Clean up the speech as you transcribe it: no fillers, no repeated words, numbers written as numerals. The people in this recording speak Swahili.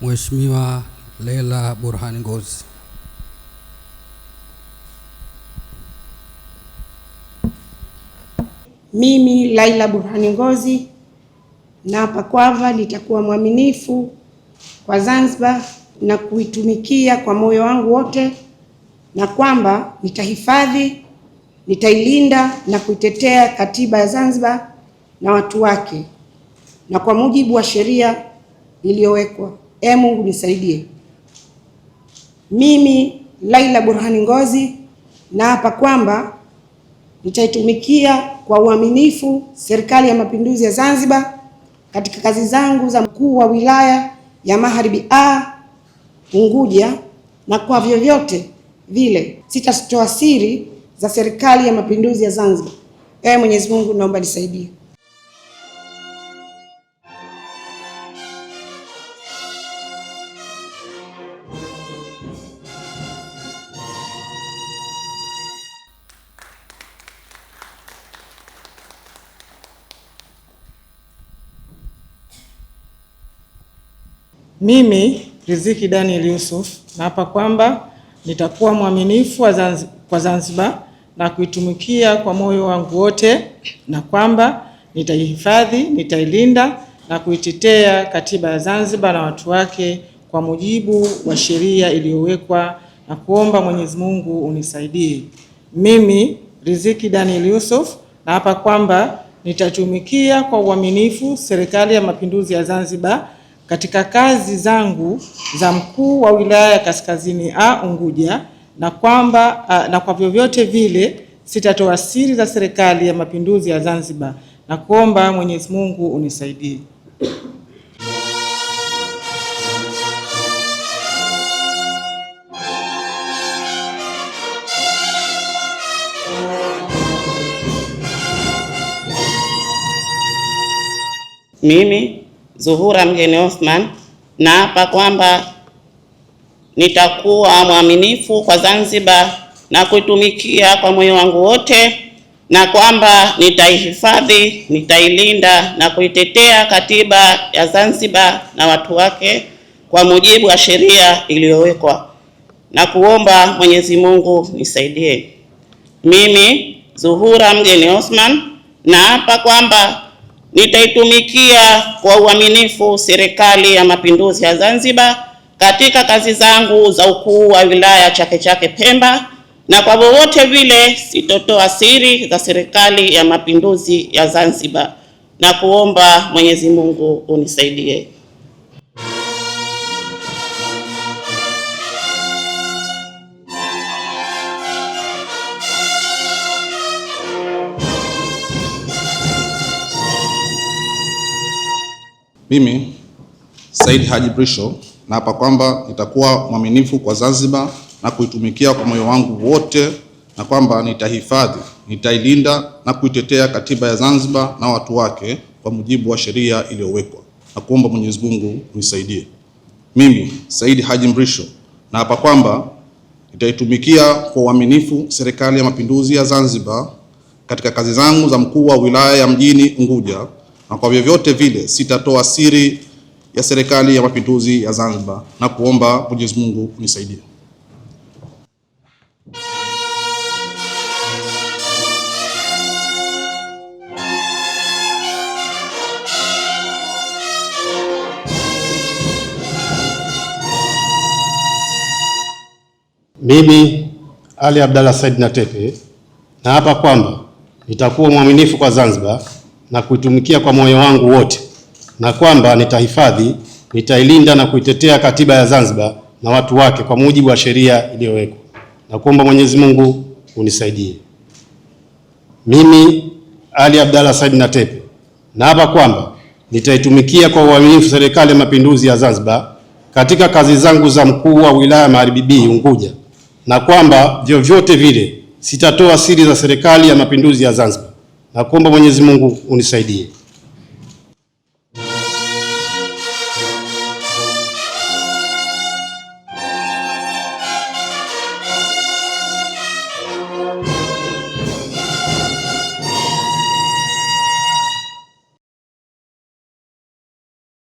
Mheshimiwa Leila Burhani Ngozi. Mimi Leila Burhani Ngozi naapa kwamba nitakuwa mwaminifu kwa Zanzibar na kuitumikia kwa moyo wangu wote, na kwamba nitahifadhi, nitailinda na kuitetea katiba ya Zanzibar na watu wake, na kwa mujibu wa sheria iliyowekwa. Mungu nisaidie. Mimi Leila Burhani Ngozi naapa kwamba nitaitumikia kwa uaminifu Serikali ya Mapinduzi ya Zanzibar katika kazi zangu za mkuu wa wilaya ya Magharibi A Unguja, na kwa vyovyote vile sitatoa siri za Serikali ya Mapinduzi ya Zanzibar. Mwenyezi Mungu naomba nisaidie. Mimi Riziki Daniel Yusuf naapa kwamba nitakuwa mwaminifu kwa Zanzibar na kuitumikia kwa moyo wangu wote, na kwamba nitaihifadhi, nitailinda na kuitetea katiba ya Zanzibar na watu wake kwa mujibu wa sheria iliyowekwa, na kuomba Mwenyezi Mungu unisaidie. Mimi Riziki Daniel Yusuf naapa kwamba nitatumikia kwa uaminifu Serikali ya Mapinduzi ya Zanzibar katika kazi zangu za mkuu wa wilaya ya Kaskazini A Unguja, na kwamba na kwa vyovyote vile sitatoa siri za Serikali ya Mapinduzi ya Zanzibar, na kuomba Mwenyezi Mungu unisaidie. Mimi Zuhura Mgeni Othman naapa kwamba nitakuwa mwaminifu kwa Zanzibar na kuitumikia kwa moyo wangu wote, na kwamba nitaihifadhi, nitailinda na kuitetea katiba ya Zanzibar na watu wake kwa mujibu wa sheria iliyowekwa, na kuomba Mwenyezi Mungu nisaidie. Mimi Zuhura Mgeni Othman naapa kwamba nitaitumikia kwa uaminifu Serikali ya Mapinduzi ya Zanzibar katika kazi zangu za ukuu wa wilaya Chake Chake Pemba, na kwa vyovyote vile sitotoa siri za Serikali ya Mapinduzi ya Zanzibar, na kuomba Mwenyezi Mungu unisaidie. Mimi Said Haji Brisho naapa kwamba nitakuwa mwaminifu kwa Zanzibar na kuitumikia kwa moyo wangu wote, na kwamba nitahifadhi, nitailinda na kuitetea katiba ya Zanzibar na watu wake kwa mujibu wa sheria iliyowekwa, na kuomba Mwenyezi Mungu unisaidie. Mimi Said Haji Brisho naapa kwamba nitaitumikia kwa uaminifu Serikali ya Mapinduzi ya Zanzibar katika kazi zangu za mkuu wa wilaya ya mjini Unguja, na kwa vyovyote vile sitatoa siri ya Serikali ya Mapinduzi ya Zanzibar, na kuomba Mwenyezi Mungu unisaidie. Mimi Ali Abdalla Said Natepe naapa kwamba nitakuwa mwaminifu kwa Zanzibar na kuitumikia kwa moyo wangu wote, na kwamba nitahifadhi, nitailinda na kuitetea katiba ya Zanzibar na watu wake kwa mujibu wa sheria iliyowekwa, na kuomba Mwenyezi Mungu unisaidie. Mimi Ali Abdalla Said Natepe naapa kwamba nitaitumikia kwa uaminifu Serikali ya Mapinduzi ya Zanzibar katika kazi zangu za mkuu wa wilaya Magharibi B Unguja, na kwamba vyovyote vile sitatoa siri za Serikali ya Mapinduzi ya Zanzibar, na kuomba Mwenyezi Mungu unisaidie.